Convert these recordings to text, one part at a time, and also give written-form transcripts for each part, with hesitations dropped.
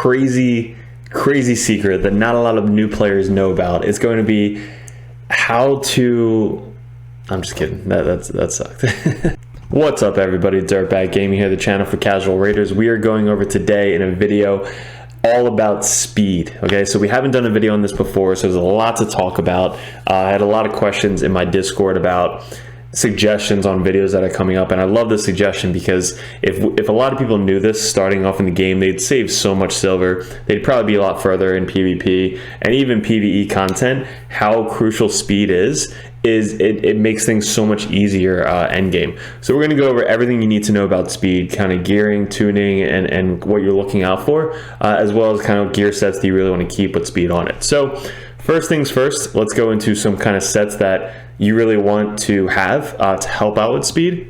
crazy secret that not a lot of new players know about. It's going to be how to... I'm just kidding. That sucked. What's up, everybody? Dirtbag Gaming here, the channel for casual raiders. We are going over today in a video all about speed. Okay, so we haven't done a video on this before, so there's a lot to talk about. I had a lot of questions in my Discord about suggestions on videos that are coming up, and I love this suggestion because if a lot of people knew this starting off in the game, they'd save so much silver. They'd probably be a lot further in PvP and even PvE content. How crucial speed is it makes things so much easier end game. So we're going to go over everything you need to know about speed, kind of gearing, tuning, and what you're looking out for, as well as kind of gear sets that you really want to keep with speed on it. So first things first, let's go into some kind of sets that you really want to have to help out with speed.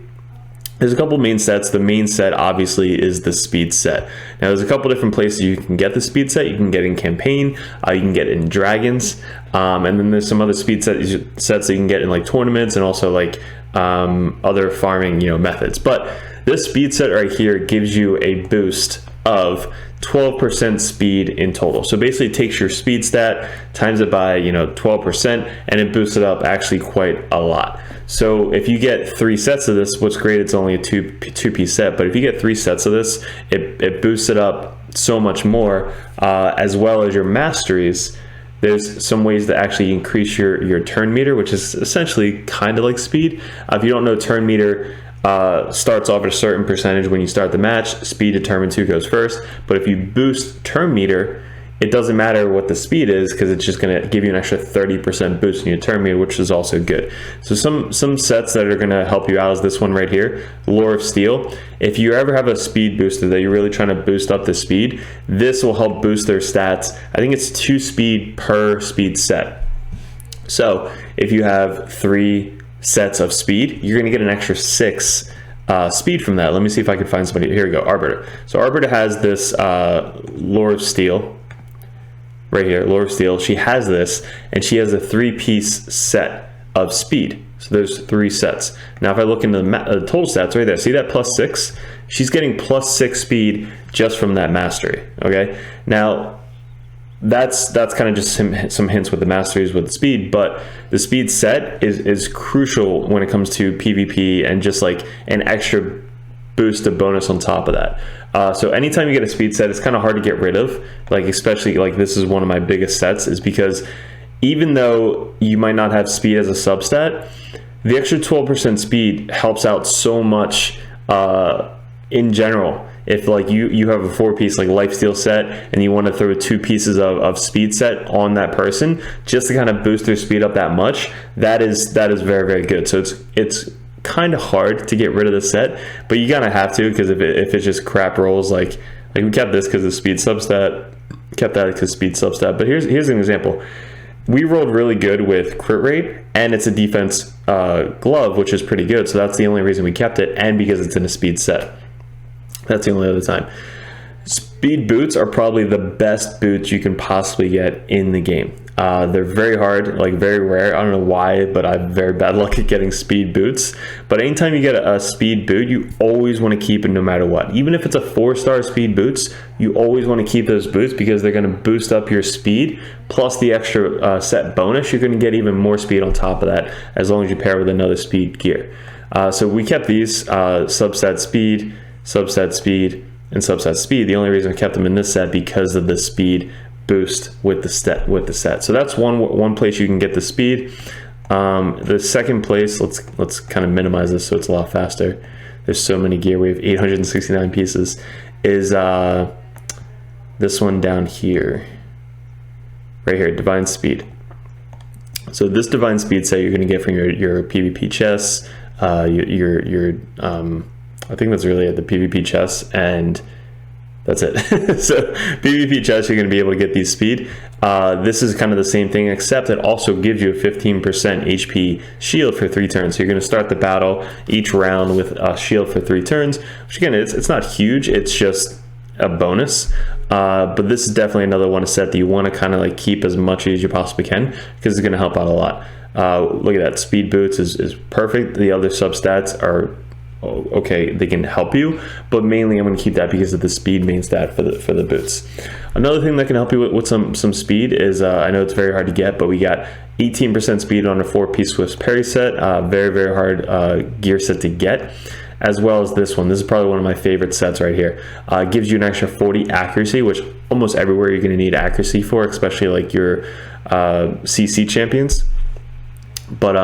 There's a couple main sets. The main set obviously is the speed set. Now there's a couple different places you can get the speed set. You can get in campaign, you can get in dragons, and then there's some other speed sets that you can get in like tournaments and also like other farming methods. But this speed set right here gives you a boost of 12% speed in total. So basically it takes your speed stat, times it by 12%, and it boosts it up actually quite a lot. So if you get 3 sets of this, what's great, it's only a two-piece set, but if you get 3 sets of this, it boosts it up so much more, as well as your masteries. There's some ways to actually increase your turn meter, which is essentially kind of like speed. If you don't know, turn meter starts off at a certain percentage when you start the match. Speed determines who goes first, but if you boost turn meter, it doesn't matter what the speed is because it's just going to give you an extra 30% boost in your turn meter, which is also good. So some sets that are going to help you out is this one right here, Lore of Steel. If you ever have a speed booster that you're really trying to boost up the speed, this will help boost their stats. I think it's 2 speed per speed set. So if you have 3 sets of speed, you're going to get an extra 6 speed from that. Let me see if I can find somebody. Here we go, Arbiter. So Arbiter has this Lore of Steel right here, Lore of Steel. She has this, and she has a 3-piece set of speed. So there's 3 sets. Now if I look into the total stats right there, see that +6? She's getting +6 speed just from that mastery. Okay, now that's kind of just some hints with the masteries with the speed, but the speed set is crucial when it comes to PvP and just like an extra boost, a bonus on top of that. So anytime you get a speed set, it's kind of hard to get rid of, like especially like this is one of my biggest sets, is because even though you might not have speed as a substat, the extra 12% speed helps out so much in general. If like you have a 4-piece like lifesteal set and you want to throw 2 pieces of speed set on that person just to kind of boost their speed up that much, that is very good. So it's kind of hard to get rid of the set, but you kind of have to, because if it's just crap rolls, like we kept this because of speed substat, kept that because speed substat. But here's an example. We rolled really good with crit rate, and it's a defense glove, which is pretty good. So that's the only reason we kept it, and because it's in a speed set. That's the only other time. Speed boots are probably the best boots you can possibly get in the game. They're very hard, like very rare. I don't know why, but I have very bad luck at getting speed boots. But anytime you get a speed boot, you always want to keep it no matter what. Even if it's a 4-star speed boots, you always want to keep those boots because they're going to boost up your speed. Plus the extra set bonus, you're going to get even more speed on top of that as long as you pair with another speed gear. So we kept these subset speed, subset speed, and subset speed. The only reason I kept them in this set because of the speed boost with the set. So that's one place you can get the speed. The second place, let's kind of minimize this so it's a lot faster. There's so many gear. We have 869 pieces. Is this one down here, right here, Divine Speed. So this Divine Speed set you're going to get from your PvP chests, your I think that's really it, the PvP chests, and that's it. So PvP chests, you're going to be able to get these speed. This is kind of the same thing, except it also gives you a 15% HP shield for 3 turns. So you're going to start the battle each round with a shield for 3 turns, which again, it's not huge, it's just a bonus. But this is definitely another one, a set that you want to kind of like keep as much as you possibly can, because it's going to help out a lot. Look at that, speed boots is perfect. The other substats are okay, they can help you, but mainly I'm going to keep that because of the speed main stat for the boots. Another thing that can help you with some speed is, I know it's very hard to get, but we got 18% speed on a 4-piece Swift Perry set. Very, very hard gear set to get, as well as this one. This is probably one of my favorite sets right here. Gives you an extra 40 accuracy, which almost everywhere you're going to need accuracy for, especially like your CC champions, but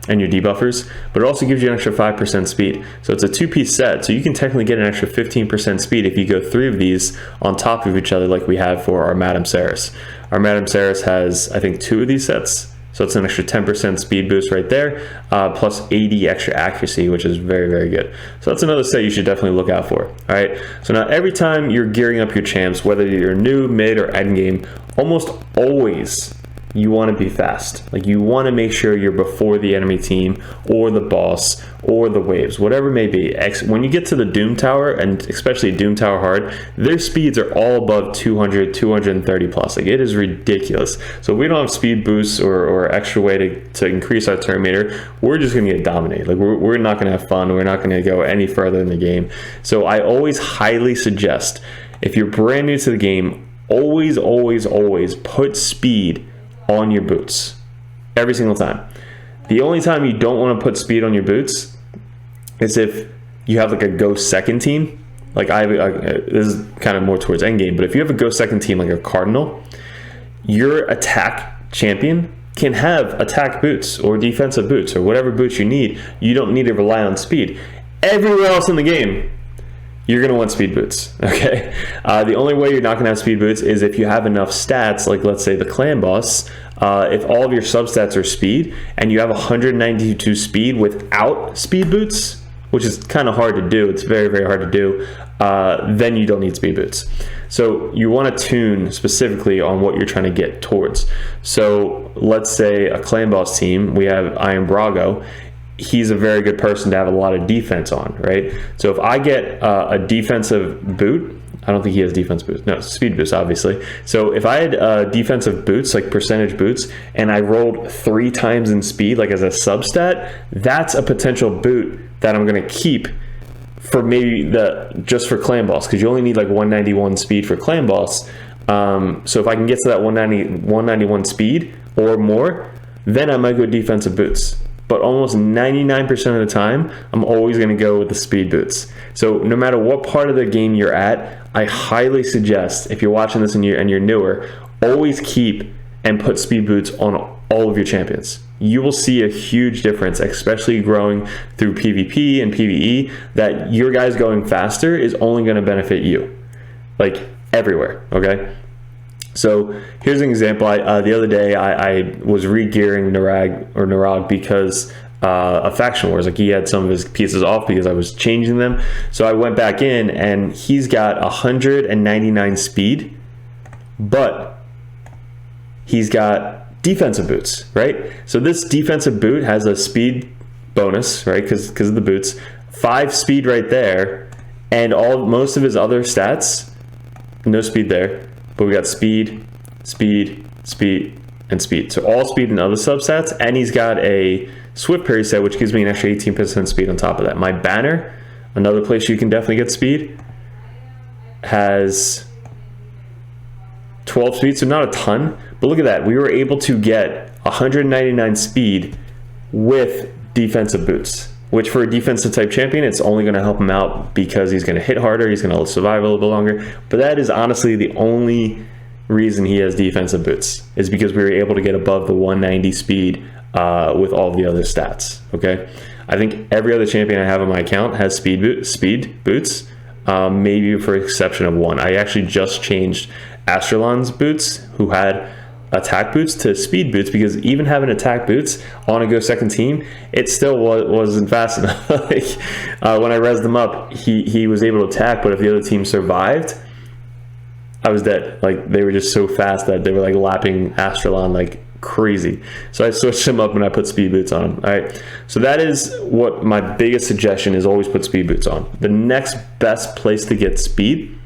and your debuffers, but it also gives you an extra 5% speed. So it's a 2-piece set, so you can technically get an extra 15% speed if you go 3 of these on top of each other like we have for our Madame Serris. Our Madame Serris has, I think, 2 of these sets, so it's an extra 10% speed boost right there, plus 80 extra accuracy, which is very, very good. So that's another set you should definitely look out for. All right, so now every time you're gearing up your champs, whether you're new, mid, or end game, almost always you want to be fast. Like, you want to make sure you're before the enemy team or the boss or the waves, whatever it may be. When you get to the Doom Tower, and especially Doom Tower Hard, their speeds are all above 200, 230 plus. Like, it is ridiculous. So if we don't have speed boosts or extra way to increase our turn meter, we're just going to get dominated. Like, we're not going to have fun. We're not going to go any further in the game. So I always highly suggest, if you're brand new to the game, always, always, always put speed on your boots every single time. The only time you don't want to put speed on your boots is if you have like a go second team. Like this is kind of more towards endgame, but if you have a go second team like a Cardinal, your attack champion can have attack boots or defensive boots or whatever boots you need. You don't need to rely on speed. Everywhere else in the game, you're going to want speed boots, okay? The only way you're not going to have speed boots is if you have enough stats, like let's say the clan boss, if all of your substats are speed and you have 192 speed without speed boots, which is kind of hard to do, it's very, very hard to do, then you don't need speed boots. So you want to tune specifically on what you're trying to get towards. So let's say a clan boss team, we have Iron Brago. He's a very good person to have a lot of defense on, right? So if I get a defensive boot, I don't think he has defense boots. No, speed boost, obviously. So if I had defensive boots, like percentage boots, and I rolled 3 times in speed, like as a substat, that's a potential boot that I'm going to keep for maybe just for clan boss, because you only need like 191 speed for clan boss. So if I can get to that 191 speed or more, then I might go defensive boots. But almost 99% of the time, I'm always going to go with the speed boots. So no matter what part of the game you're at, I highly suggest, if you're watching this and you're newer, always keep and put speed boots on all of your champions. You will see a huge difference, especially growing through PvP and PvE, that your guys going faster is only going to benefit you, like everywhere, okay? So here's an example. The other day I was re-gearing Narag because of Faction Wars. Like, he had some of his pieces off because I was changing them. So I went back in and he's got 199 speed, but he's got defensive boots, right? So this defensive boot has a speed bonus, right? Because of the boots, 5 speed right there, and most of his other stats, no speed there. But we got speed, speed, speed, and speed. So all speed and other substats. And he's got a Swift Parry set, which gives me an extra 18% speed on top of that. My banner, another place you can definitely get speed, has 12 speed, so not a ton. But look at that. We were able to get 199 speed with defensive boots, which for a defensive type champion, it's only going to help him out because he's going to hit harder, he's going to survive a little bit longer. But that is honestly the only reason he has defensive boots, is because we were able to get above the 190 speed with all of the other stats, okay? I think every other champion I have on my account has speed boots, maybe for exception of one. I actually just changed Astralon's boots, who had attack boots, to speed boots, because even having attack boots on a go second team, it still wasn't fast enough. Like, when I rezzed him up, he was able to attack, but if the other team survived, I was dead. Like, they were just so fast that they were like lapping Astralon like crazy. So I switched him up and I put speed boots on him. All right, so that is what my biggest suggestion is: always put speed boots on. The next best place to get speed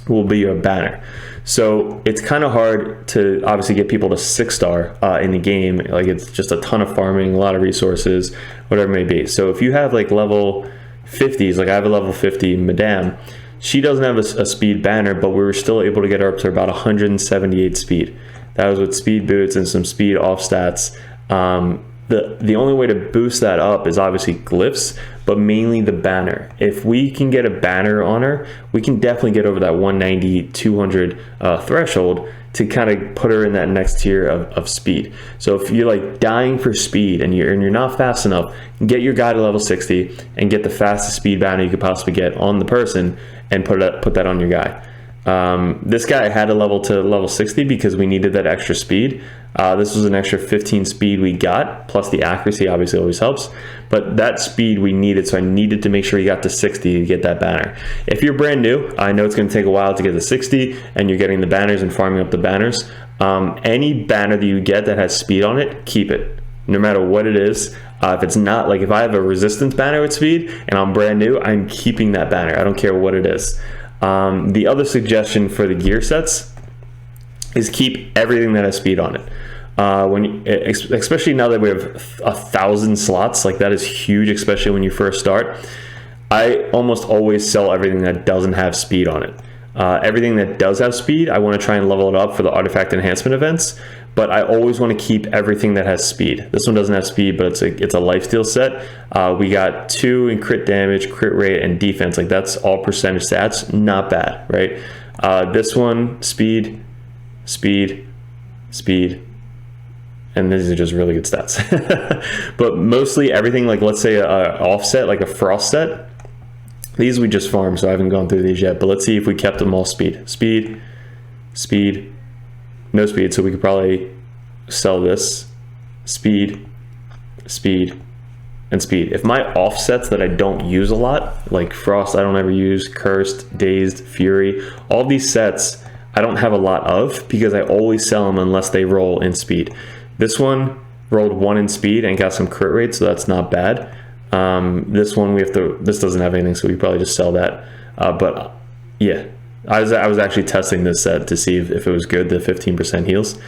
will be your banner. So it's kind of hard to obviously get people to 6-star in the game. Like, it's just a ton of farming, a lot of resources, whatever it may be. So if you have like level 50s. Like I have a level 50 Madame. She doesn't have a speed banner, but we were still able to get her up to about 178 speed. That was with speed boots and some speed off stats. The only way to boost that up is obviously glyphs, but mainly the banner. If we can get a banner on her, we can definitely get over that 190, 200 threshold to kind of put her in that next tier of speed. So if you're like dying for speed and you're not fast enough, get your guy to level 60 and get the fastest speed banner you could possibly get on the person and put that on your guy. This guy had a level to level 60 because we needed that extra speed. This was an extra 15 speed we got, plus the accuracy obviously always helps, but that speed we needed, so I needed to make sure you got to 60 to get that banner. If you're brand new, I know it's going to take a while to get to 60 and you're getting the banners and farming up the banners. Any banner that you get that has speed on it, keep it, no matter what it is. If it's not, like if I have a resistance banner with speed and I'm brand new, I'm keeping that banner. I don't care what it is. The other suggestion for the gear sets is keep everything that has speed on it. Especially now that we have 1,000 slots, like that is huge, especially when you first start. I almost always sell everything that doesn't have speed on it. Everything that does have speed, I want to try and level it up for the artifact enhancement events, but I always want to keep everything that has speed. This one doesn't have speed, but it's a lifesteal set. We got 2 in crit damage, crit rate, and defense. Like that's all percentage stats, not bad, right? This one, speed, speed, speed, and these are just really good stats. But mostly everything, like let's say a offset, like a frost set, these we just farmed, so I haven't gone through these yet, but let's see if we kept them all speed. Speed, speed, no speed, so we could probably sell this. Speed, speed, and speed. If my offsets that I don't use a lot, like Frost I don't ever use, Cursed, Dazed, Fury, all these sets I don't have a lot of because I always sell them unless they roll in speed. This one rolled 1 in speed and got some crit rate, so that's not bad. This one this doesn't have anything, so we probably just sell that. But yeah, I was actually testing this set to see if it was good, the 15% heals.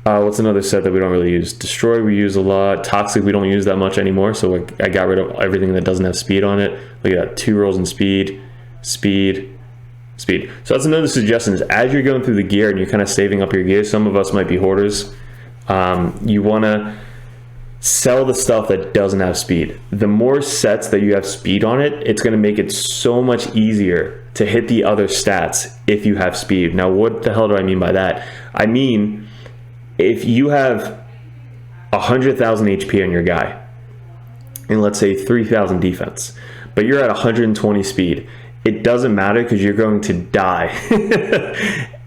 What's another set that we don't really use? Destroy we use a lot. Toxic we don't use that much anymore, so I got rid of everything that doesn't have speed on it. Look at that, 2 rolls in speed, speed, speed. So that's another suggestion is as you're going through the gear and you're kind of saving up your gear, some of us might be hoarders. You want to sell the stuff that doesn't have speed. The more sets that you have speed on it, it's going to make it so much easier to hit the other stats if you have speed. Now, what the hell do I mean by that? I mean, if you have 100,000 HP on your guy, and let's say 3,000 defense, but you're at 120 speed, it doesn't matter because you're going to die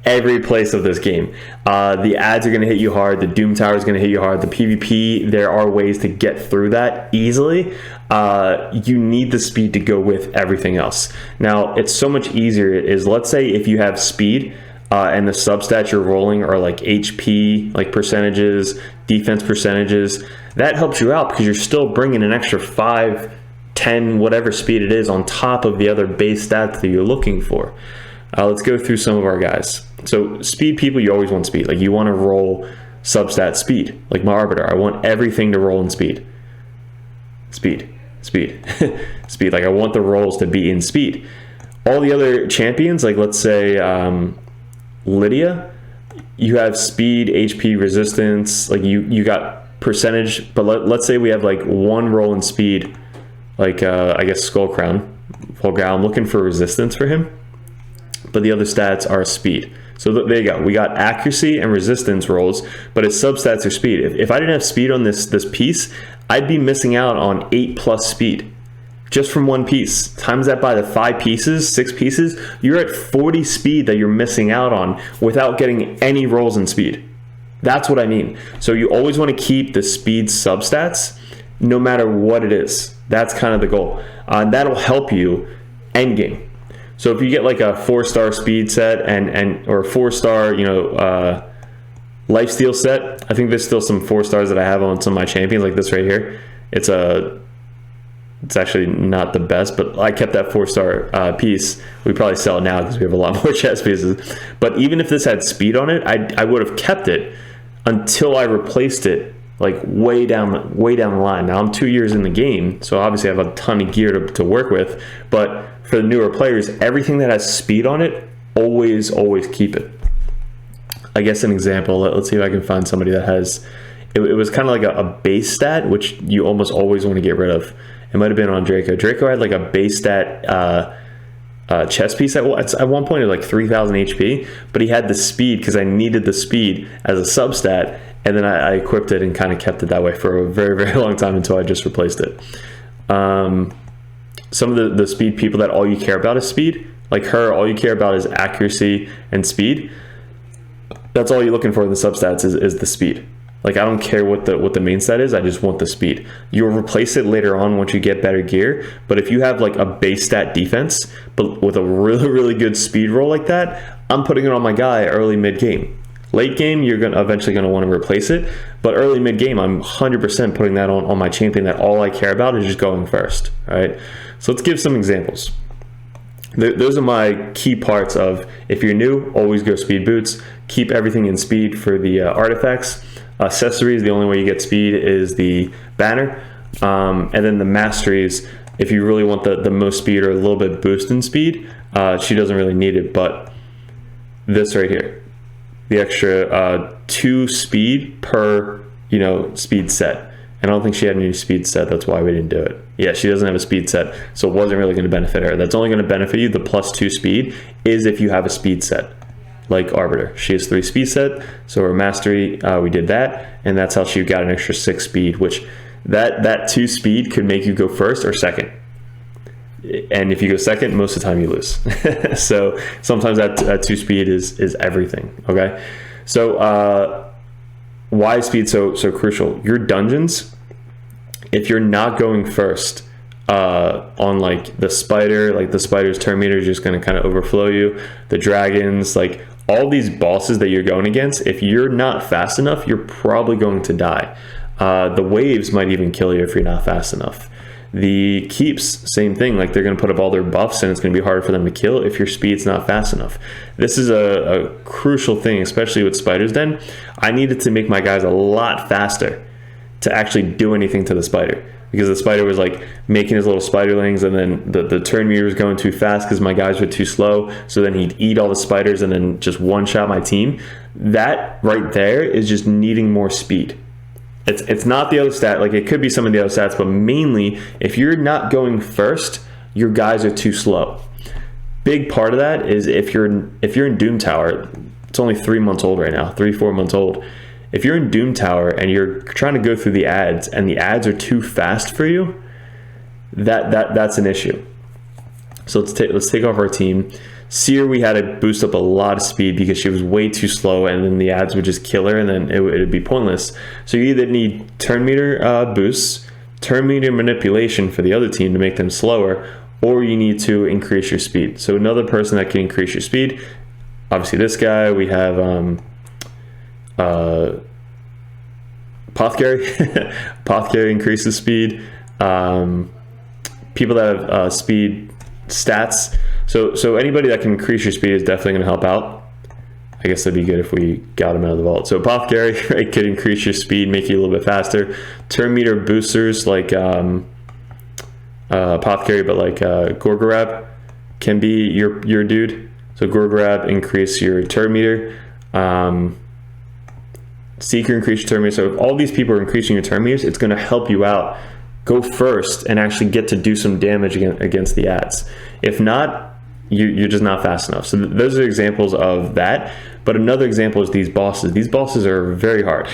every place of this game. The ads are going to hit you hard. The Doom Tower is going to hit you hard. The PvP, there are ways to get through that easily. You need the speed to go with everything else. Now, it's so much easier is, let's say if you have speed and the substats you're rolling are like HP, like percentages, defense percentages, that helps you out because you're still bringing an extra 5, 10, whatever speed it is on top of the other base stats that you're looking for. Let's go through some of our guys. So speed people, you always want speed. Like you want to roll substat speed. Like my Arbiter, I want everything to roll in speed. Speed, speed, speed. Like I want the rolls to be in speed. All the other champions, like let's say Lydia, you have speed, HP, resistance. Like you got percentage, but let's say we have like 1 roll in speed. Like I guess Skull Crown. I'm looking for resistance for him, but the other stats are speed. So there you go. We got accuracy and resistance rolls, but his substats are speed. If I didn't have speed on this piece, I'd be missing out on 8+ speed just from 1 piece. Times that by the 5 pieces, 6 pieces, you're at 40 speed that you're missing out on without getting any rolls in speed. That's what I mean. So you always want to keep the speed substats no matter what it is. That's kind of the goal. And that'll help you endgame. So if you get like a 4-star speed set or a 4-star, lifesteal set, I think there's still some 4 stars that I have on some of my champions, like this right here. It's actually not the best, but I kept that 4-star piece. We probably sell it now because we have a lot more chest pieces. But even if this had speed on it, I would have kept it until I replaced it like way down the line. Now I'm 2 years in the game, so obviously I have a ton of gear to work with, but for the newer players, everything that has speed on it, always keep it. I guess an example, let's see if I can find somebody that has, it was kind of like a base stat, which you almost always want to get rid of. It might have been on Draco. Draco had like a base stat chest piece at one point at like 3,000 HP, but he had the speed because I needed the speed as a substat, and then I equipped it and kind of kept it that way for a very long time until I just replaced it. Some of the speed people that all you care about is speed, like her, all you care about is accuracy and speed. That's all you're looking for in the substats is the speed. Like, I don't care what the main stat is, I just want the speed. You'll replace it later on once you get better gear, but if you have like a base stat defense, but with a really good speed roll like that, I'm putting it on my guy early mid game. Late game, you're eventually gonna want to replace it, but early mid game, I'm 100% putting that on my champion that all I care about is just going first, all right? So let's give some examples. Those are my key parts of, if you're new, always go speed boots. Keep everything in speed for the artifacts. Accessories, the only way you get speed is the banner. And then the masteries, if you really want the most speed or a little bit boost in speed, she doesn't really need it, but this right here, the extra 2 speed per, speed set. And I don't think she had any speed set, that's why we didn't do it. Yeah, she doesn't have a speed set, so it wasn't really going to benefit her. That's only going to benefit you, the +2 speed, is if you have a speed set, like Arbiter. She has 3 speed set, so her mastery, we did that, and that's how she got an extra 6 speed, which that 2 speed could make you go first or second. And if you go second, most of the time you lose. So sometimes that 2 speed is everything, okay? So why is speed so crucial? Your dungeons, if you're not going first on like the spider, like the spider's turn meter is just going to kind of overflow you. The dragons, like all these bosses that you're going against, if you're not fast enough, you're probably going to die. The waves might even kill you if you're not fast enough. The keeps, same thing, like they're going to put up all their buffs and it's going to be harder for them to kill if your speed's not fast enough. This is a crucial thing, especially with Spider's Den. I needed to make my guys a lot faster to actually do anything to the spider, because the spider was like making his little spiderlings, and then the turn meter was going too fast because my guys were too slow, so then he'd eat all the spiders and then just one-shot my team. That right there is just needing more speed. It's not the other stat, like it could be some of the other stats, but mainly if you're not going first, your guys are too slow. Big part of that is if you're in Doom Tower, it's only 3 months old right now, 3-4 months old. If you're in Doom Tower and you're trying to go through the ads and the ads are too fast for you, that's an issue. So let's take off our team. Seer, we had to boost up a lot of speed because she was way too slow, and then the ads would just kill her, and then it would be pointless. So you either need turn meter boosts, turn meter manipulation for the other team to make them slower, or you need to increase your speed. So another person that can increase your speed, obviously this guy, we have Apothecary. Apothecary increases speed. People that have speed stats. So anybody that can increase your speed is definitely going to help out. I guess that'd be good if we got him out of the vault. So Apothecary, right, could increase your speed, make you a little bit faster. Turn meter boosters like Apothecary, but like Gorgorab can be your dude. So Gorgorab increase your turn meter. Seeker increase your turn meter. So if all these people are increasing your turn meters, it's going to help you out. Go first and actually get to do some damage against the ads. If not, you're just not fast enough. So those are examples of that. But another example is these bosses. These bosses are very hard.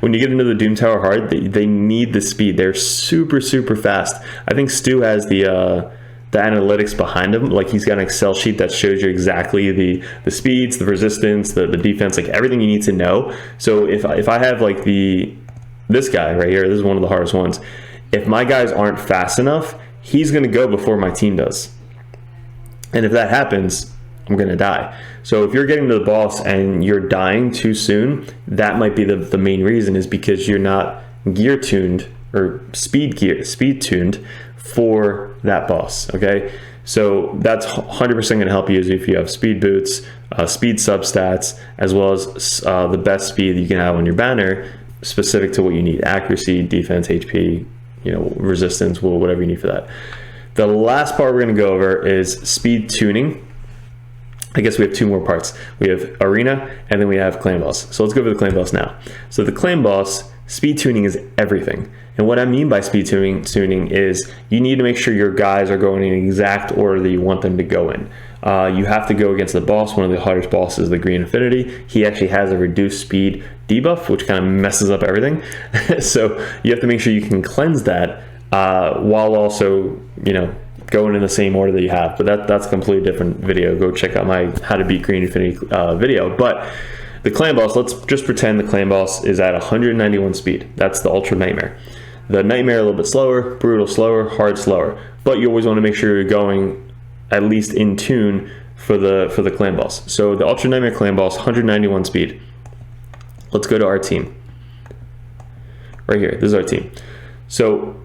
When you get into the Doom Tower hard, they need the speed. They're super fast. I think Stu has the analytics behind him. Like, he's got an Excel sheet that shows you exactly the speeds, the resistance, the defense, like everything you need to know. So if I have like this guy right here, this is one of the hardest ones. If my guys aren't fast enough, he's going to go before my team does. And if that happens, I'm going to die. So if you're getting to the boss and you're dying too soon, that might be the main reason, is because you're not gear tuned or speed tuned for that boss, okay? So that's 100% going to help you if you have speed boots, speed substats, as well as the best speed you can have on your banner. specific to what you need: accuracy, defense, HP, resistance, whatever you need for that. The last part we're going to go over is speed tuning. I guess we have two more parts. We have arena, and then we have clan boss. So let's go over the clan boss now. So the clan boss, speed tuning is everything. And what I mean by speed tuning is you need to make sure your guys are going in the exact order that you want them to go in. You have to go against the boss. One of the hardest bosses is the Green Infinity. He actually has a reduced speed debuff, which kind of messes up everything. So you have to make sure you can cleanse that while also, going in the same order that you have. But that's a completely different video. Go check out my How to Beat Green Infinity video. But the clan boss, let's just pretend the clan boss is at 191 speed. That's the Ultra Nightmare. The Nightmare a little bit slower, Brutal slower, Hard slower. But you always want to make sure you're going at least in tune for the clan boss. So the Ultra Nightmare clan boss, 191 speed. Let's go to our team. Right here, this is our team. So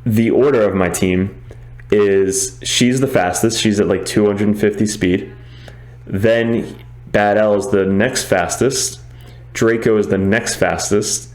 the order of my team is she's the fastest. She's at like 250 speed. Then Bad L is the next fastest. Draco is the next fastest.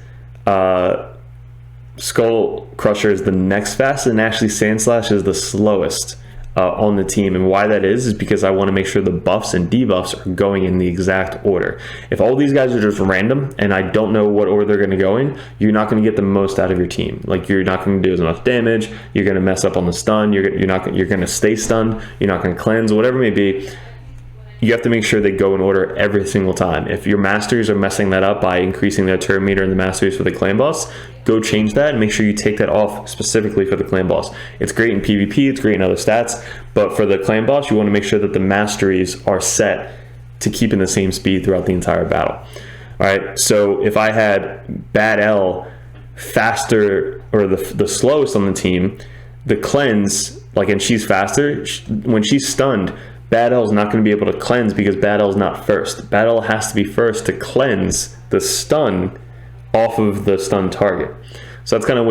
Skull Crusher is the next fastest, and actually Sandslash is the slowest on the team. And why that is because I want to make sure the buffs and debuffs are going in the exact order. If all these guys are just random and I don't know what order they're going to go in, you're not going to get the most out of your team. Like, you're not going to do as much damage. You're going to mess up on the stun. You're going to stay stunned. You're not going to cleanse, whatever it may be. You have to make sure they go in order every single time. If your masters are messing that up by increasing their turn meter in the masters for the clan boss, go change that and make sure you take that off specifically for the clan boss. It's great in PvP, it's great in other stats, but for the clan boss, you want to make sure that the masteries are set to keep in the same speed throughout the entire battle. All right, so if I had Bad L faster, or the slowest on the team, the cleanse, and she's faster, when she's stunned, Bad L is not going to be able to cleanse because Bad L is not first. Bad L has to be first to cleanse the stun off of the stun target. So that's kind of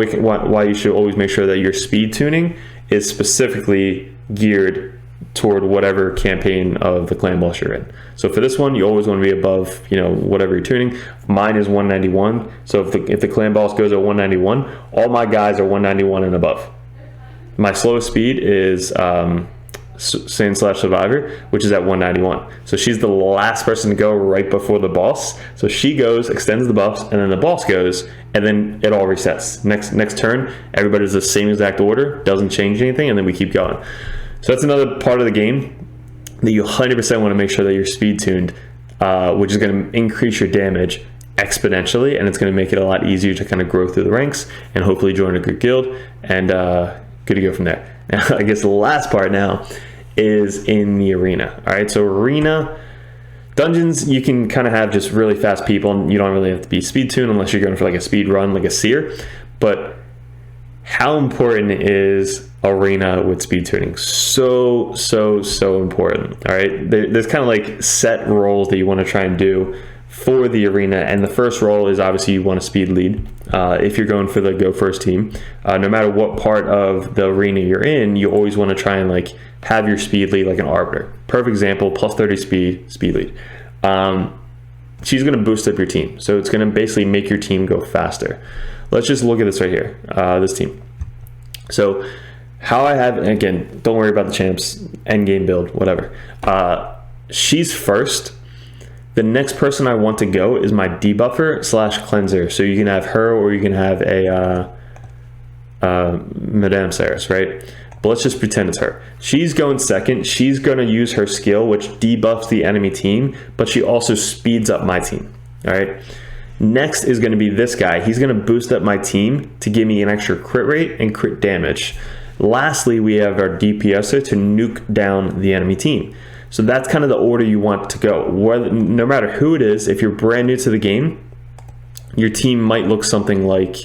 why you should always make sure that your speed tuning is specifically geared toward whatever campaign of the clan boss you're in. So for this one, you always want to be above, whatever you're tuning. Mine is 191. So if the clan boss goes at 191, all my guys are 191 and above. My slowest speed is Sandslash Survivor, which is at 191. So she's the last person to go right before the boss. So she goes, extends the buffs, and then the boss goes, and then it all resets. Next turn, everybody's the same exact order, doesn't change anything, and then we keep going. So that's another part of the game that you 100% want to make sure that you're speed tuned, which is going to increase your damage exponentially, and it's going to make it a lot easier to kind of grow through the ranks and hopefully join a good guild, and good to go from there. Now, I guess the last part now is in the arena. All right, so arena dungeons, you can kind of have just really fast people, and you don't really have to be speed tuned unless you're going for like a speed run, like a seer. But how important is arena with speed tuning? So important. All right, there's kind of like set roles that you want to try and do for the arena, and the first role is obviously you want to speed lead. If you're going for the go first team, no matter what part of the arena you're in, you always want to try and have your speed lead like an arbiter. Perfect example, plus 30 speed lead. She's going to boost up your team, so it's going to basically make your team go faster. Let's just look at this right here, this team. So how I have, and again, don't worry about the champs, end game build, whatever. She's first. The next person I want to go is my debuffer / cleanser. So you can have her, or you can have a Madame Saris, right? But let's just pretend it's her. She's going second. She's going to use her skill, which debuffs the enemy team, but she also speeds up my team. All right. Next is going to be this guy. He's going to boost up my team to give me an extra crit rate and crit damage. Lastly, we have our DPSer to nuke down the enemy team. So that's kind of the order you want to go. No matter who it is, if you're brand new to the game, your team might look something like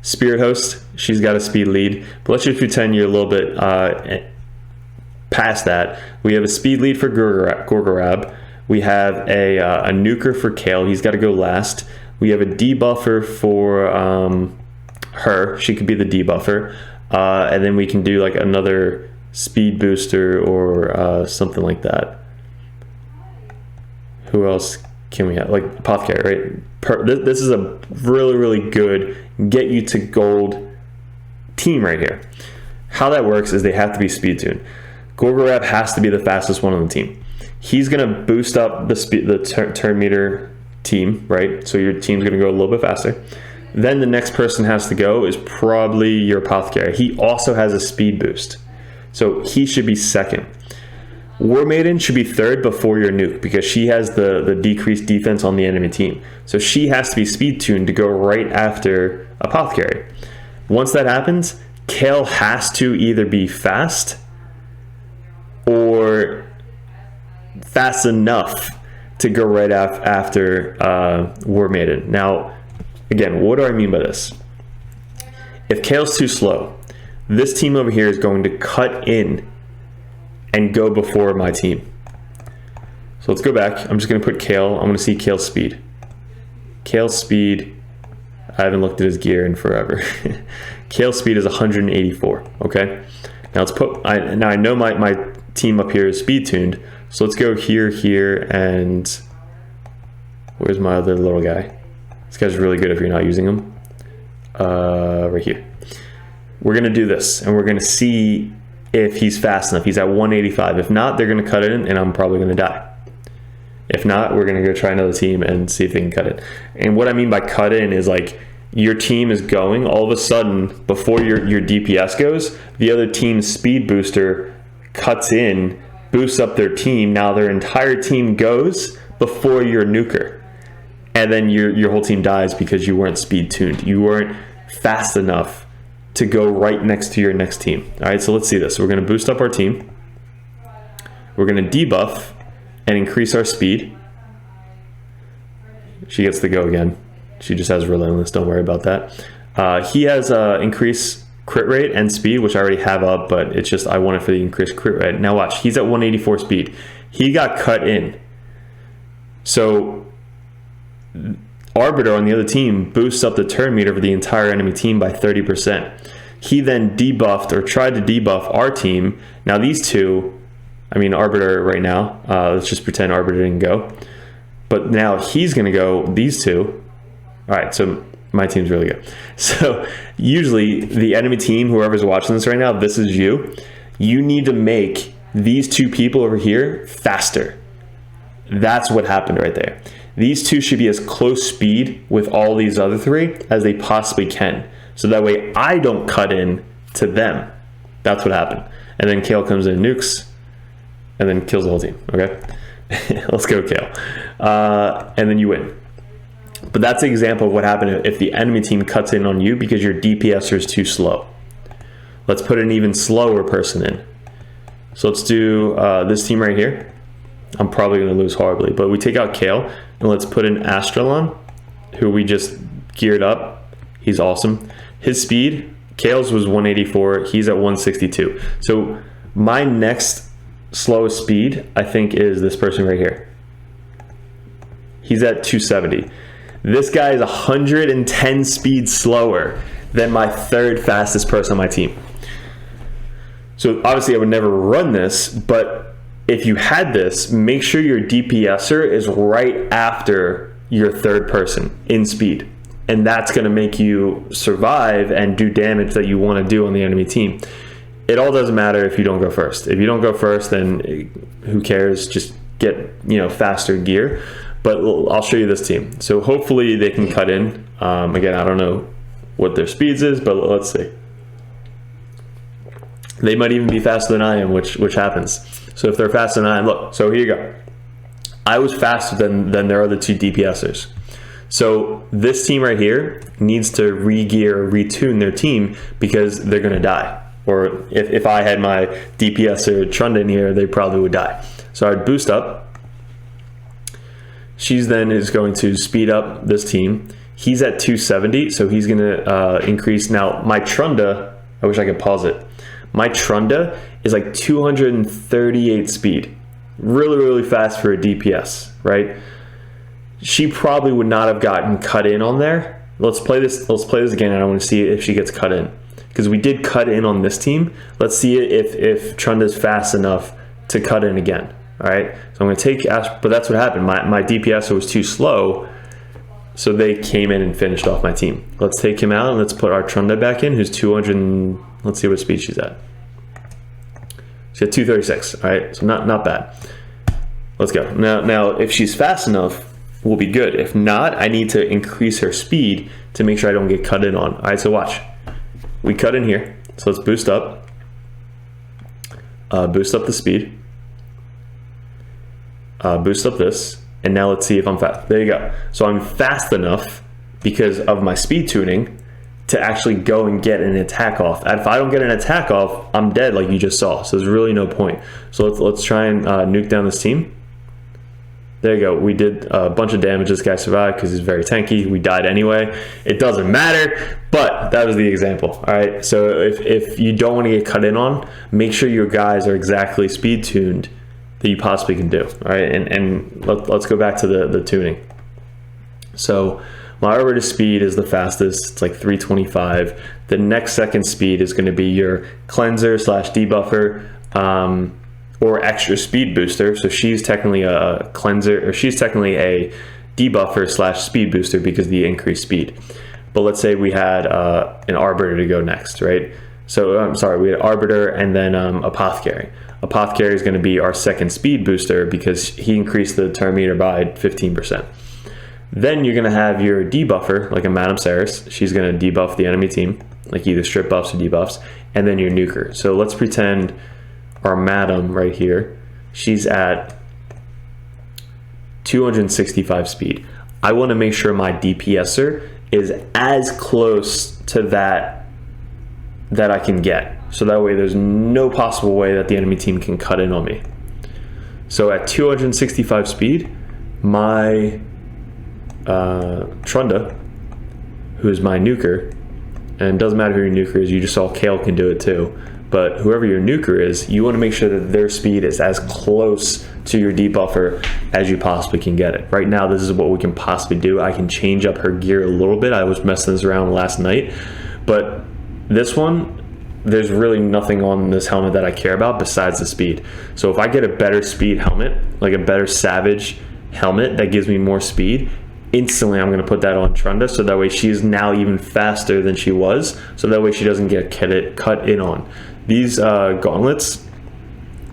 Spirit Host. She's got a speed lead, but let's just pretend you're a little bit past that. We have a speed lead for Gorgorab. We have a nuker for Kale. He's got to go last. We have a debuffer for her. She could be the debuffer. And then we can do like another speed booster or something like that. Who else can we have? Like Apothecary, right? This is a really good get you to gold team right here. How that works is they have to be speed tuned. Gorgorab has to be the fastest one on the team. He's going to boost up the turn meter team, right? So your team's going to go a little bit faster. Then the next person has to go is probably your Apothecary. He also has a speed boost, so he should be second. War Maiden should be third before your nuke because she has the decreased defense on the enemy team. So she has to be speed tuned to go right after Apothecary. Once that happens, Kayle has to either be fast or fast enough to go right after War Maiden. Now, again, what do I mean by this? If Kayle's too slow, this team over here is going to cut in and go before my team. So let's go back. I'm just going to put Kayle. I'm going to see Kayle's speed. Kayle's speed, I haven't looked at his gear in forever. Kayle's speed is 184, okay? Now let's put, now I know my team up here is speed tuned, so let's go here, and where's my other little guy? This guy's really good if you're not using him. Right here. We're gonna do this, and we're gonna see if he's fast enough. He's at 185. If not, they're gonna cut it in, and I'm probably gonna die. If not, we're gonna go try another team and see if they can cut it. And what I mean by cut in is like your team is going, all of a sudden, before your DPS goes, the other team's speed booster cuts in, boosts up their team. Now their entire team goes before your nuker. And then your whole team dies because you weren't speed tuned. You weren't fast enough to go right next to your next team. All right, so let's see this. So we're gonna boost up our team. We're gonna debuff and increase our speed. She gets to go again. She just has Relentless, don't worry about that. He has increased crit rate and speed, which I already have up, but it's just I want it for the increased crit rate. Now watch, he's at 184 speed. He got cut in. So Arbiter on the other team boosts up the turn meter for the entire enemy team by 30%. He then debuffed or tried to debuff our team. Now these two, I mean Arbiter right now, let's just pretend Arbiter didn't go. But now he's gonna go, these two. All right, so my team's really good. So usually the enemy team, whoever's watching this right now, this is you. You need to make these two people over here faster. That's what happened right there. These two should be as close speed with all these other three as they possibly can. So that way I don't cut in to them. That's what happened. And then Kayle comes in, nukes, and then kills the whole team, okay? Let's go, Kayle. And then you win. But that's an example of what happened if the enemy team cuts in on you because your DPSer is too slow. Let's put an even slower person in. So let's do this team right here. I'm probably going to lose horribly, but we take out Kayle and let's put in Astralon, who we just geared up. He's awesome. His speed, Kayle's was 184. He's at 162. So my next slowest speed, I think, is this person right here. He's at 270. This guy is 110 speed slower than my third fastest person on my team. So obviously I would never run this, but if you had this, make sure your DPSer is right after your third person in speed. And that's gonna make you survive and do damage that you wanna do on the enemy team. It all doesn't matter if you don't go first. If you don't go first, then who cares? Just get, faster gear. But I'll show you this team. So hopefully they can cut in. Again, I don't know what their speeds is, but let's see. They might even be faster than I am, which happens. So if they're faster than I am, look, so here you go. I was faster than their other two DPSers. So this team right here needs to re-gear, retune their team because they're gonna die. Or if I had my DPSer Trunda in here, they probably would die. So I'd boost up. She's then is going to speed up this team. He's at 270, so he's gonna increase. Now my Trunda, I wish I could pause it. My Trunda is like 238 speed. Really fast for a DPS, right? She probably would not have gotten cut in on there. Let's play this again, and I want to see if she gets cut in. Because we did cut in on this team. Let's see if Trunda's fast enough to cut in again. All right, so I'm going to take but that's what happened. My DPS was too slow, so they came in and finished off my team. Let's take him out and let's put our Trunda back in, who's 200. Let's see what speed she's at. She's at 236. All right, so not bad. Let's go. Now, if she's fast enough, we'll be good. If not, I need to increase her speed to make sure I don't get cut in on. All right, so watch. We cut in here, so let's boost up. Boost up the speed. Boost up this, and now let's see if I'm fast. There you go. So I'm fast enough because of my speed tuning to actually go and get an attack off. If I don't get an attack off, I'm dead, like you just saw. So there's really no point. So let's try and nuke down this team. There you go. We did a bunch of damage. This guy survived because he's very tanky. We died anyway. It doesn't matter, but that was the example. All right. So if you don't want to get cut in on, make sure your guys are exactly speed tuned that you possibly can do. All right, and let's go back to the tuning. So my Arbiter speed is the fastest. It's like 325. The next second speed is going to be your cleanser / debuffer or extra speed booster. So she's technically a cleanser, or she's technically a debuffer / speed booster because of the increased speed. But let's say we had an Arbiter to go next, right? So I'm sorry, we had Arbiter and then Apothecary. Apothecary is going to be our second speed booster because he increased the turn meter by 15%. Then you're going to have your debuffer, like a Madame Ceres. She's going to debuff the enemy team, like either strip buffs or debuffs. And then your nuker. So let's pretend our Madame right here, she's at 265 speed. I want to make sure my DPSer is as close to that I can get. So that way there's no possible way that the enemy team can cut in on me. So at 265 speed, my Trunda, who's my nuker, and it doesn't matter who your nuker is, you just saw Kale can do it too, but whoever your nuker is, you want to make sure that their speed is as close to your debuffer as you possibly can get it. Right now, this is what we can possibly do. I can change up her gear a little bit. I was messing this around last night, but this one, there's really nothing on this helmet that I care about besides the speed. So if I get a better speed helmet, like a better Savage helmet that gives me more speed, instantly I'm going to put that on Trunda, so that way she's now even faster than she was, so that way she doesn't get cut in on. These gauntlets,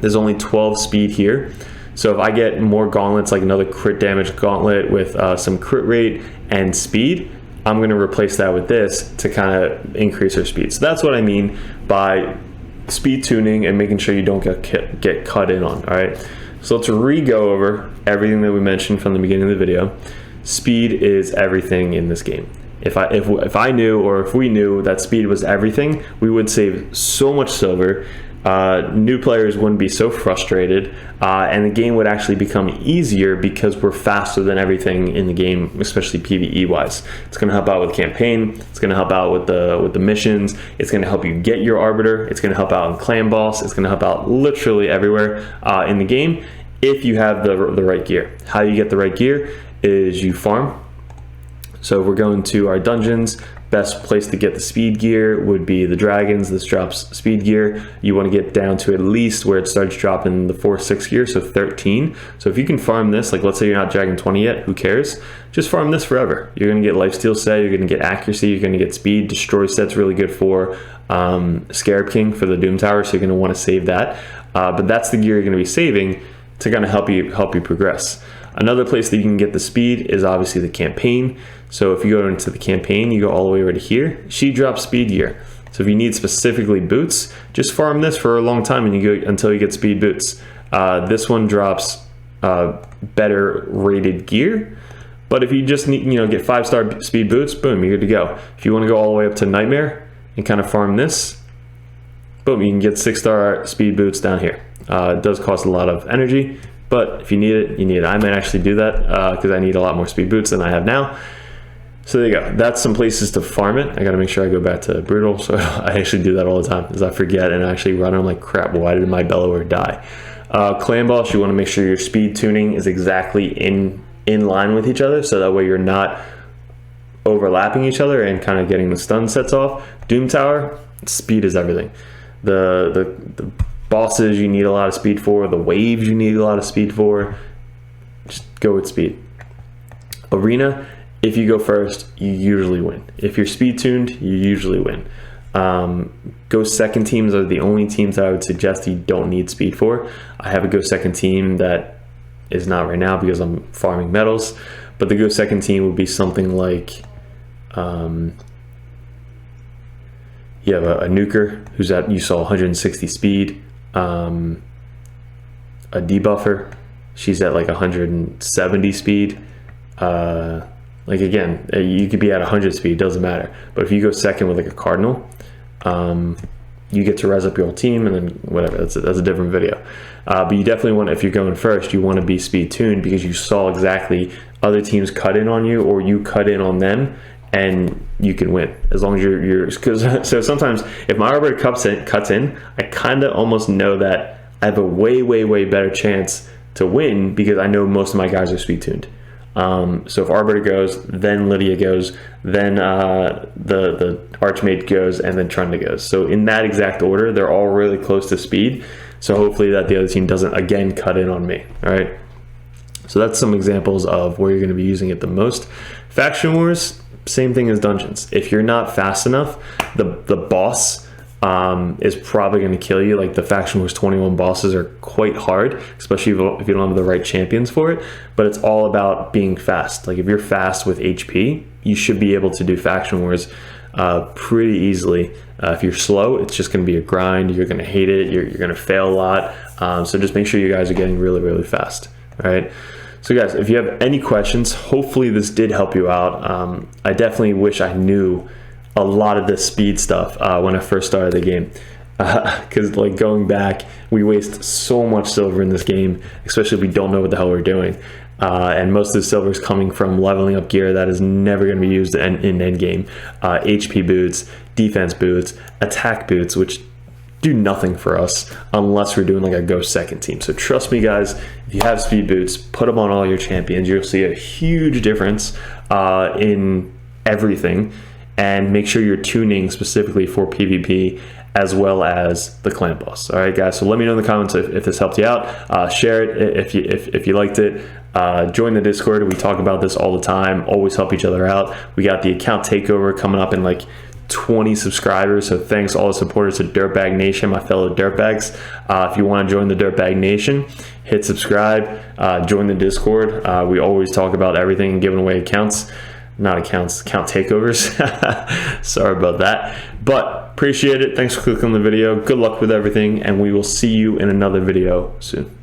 there's only 12 speed here. So if I get more gauntlets, like another crit damage gauntlet with some crit rate and speed, I'm going to replace that with this to kind of increase her speed. So that's what I mean by speed tuning and making sure you don't get cut in on. All right, so let's re-go over everything that we mentioned from the beginning of the video. Speed is everything in this game. If I knew, or if we knew that speed was everything, we would save so much silver. New players wouldn't be so frustrated, and the game would actually become easier because we're faster than everything in the game, especially PvE wise. It's going to help out with campaign. It's going to help out with the missions. It's going to help you get your Arbiter. It's going to help out in clan boss. It's going to help out literally everywhere in the game if you have the right gear. How you get the right gear is you farm. So if we're going to our dungeons, best place to get the speed gear would be the dragons. This drops speed gear. You want to get down to at least where it starts dropping the 4-6 gear, so 13. So if you can farm this, like let's say you're not Dragon 20 yet, who cares? Just farm this forever. You're going to get lifesteal set, you're going to get accuracy, you're going to get speed. Destroy set's really good for Scarab King for the Doom Tower, so you're going to want to save that. But that's the gear you're going to be saving to kind of help you progress. Another place that you can get the speed is obviously the campaign. So if you go into the campaign, you go all the way over to here, she drops speed gear. So if you need specifically boots, just farm this for a long time and you go until you get speed boots. This one drops better rated gear. But if you just need, get 5-star speed boots, boom, you're good to go. If you want to go all the way up to Nightmare and kind of farm this, boom, you can get 6-star speed boots down here. It does cost a lot of energy, but if you need it, you need it. I might actually do that because I need a lot more speed boots than I have now. So there you go. That's some places to farm it. I got to make sure I go back to Brutal. So I actually do that all the time, as I forget and I actually run. I'm like, crap, why did my Bellower die? Clan boss, you want to make sure your speed tuning is exactly in line with each other, so that way you're not overlapping each other and kind of getting the stun sets off. Doom Tower, speed is everything. The Bosses you need a lot of speed for. The waves you need a lot of speed for. Just go with speed. Arena, if you go first, you usually win. If you're speed tuned, you usually win. Go second teams are the only teams that I would suggest you don't need speed for. I have a go second team that is not right now because I'm farming medals, but the go second team would be something like you have a nuker who's at, you saw 160 speed, a debuffer, she's at like 170 speed. Like again, you could be at 100 speed, doesn't matter. But if you go second with like a cardinal, you get to res up your whole team, and then whatever, that's a different video. But you definitely want, if you're going first, you want to be speed tuned because you saw exactly other teams cut in on you or you cut in on them, and you can win as long as you're because so sometimes if my arbiter cuts in, I kind of almost know that I have a way better chance to win because I know most of my guys are speed tuned. So if Arbiter goes, then Lydia goes, then the Archmage goes, and then Trunda goes. So in that exact order, they're all really close to speed. So hopefully that the other team doesn't again cut in on me. All right. So that's some examples of where you're going to be using it the most. Faction Wars, same thing as Dungeons. If you're not fast enough, the boss is probably going to kill you. Like the Faction Wars 21 bosses are quite hard, especially if you don't have the right champions for it, but it's all about being fast. Like if you're fast with HP, you should be able to do Faction Wars pretty easily. If you're slow, it's just going to be a grind. You're going to hate it. You're going to fail a lot. So just make sure you guys are getting really fast. All right. So guys, if you have any questions, hopefully this did help you out. I definitely wish I knew a lot of this speed stuff when I first started the game, because like going back, we waste so much silver in this game, especially if we don't know what the hell we're doing, and most of the silver is coming from leveling up gear that is never going to be used in end game. HP boots, defense boots, attack boots, which do nothing for us unless we're doing like a go second team. So trust me guys, if you have speed boots, put them on all your champions. You'll see a huge difference in everything. And make sure you're tuning specifically for PvP as well as the clan boss. All right, guys. So let me know in the comments if this helped you out. Share it if you liked it. Join the Discord. We talk about this all the time. Always help each other out. We got the account takeover coming up in like 20 subscribers. So thanks all the supporters to Dirtbag Nation, my fellow dirtbags. If you want to join the Dirtbag Nation, hit subscribe. Join the Discord. We always talk about everything and giving away accounts. Not accounts, account takeovers. Sorry about that, but appreciate it. Thanks for clicking on the video. Good luck with everything, and we will see you in another video soon.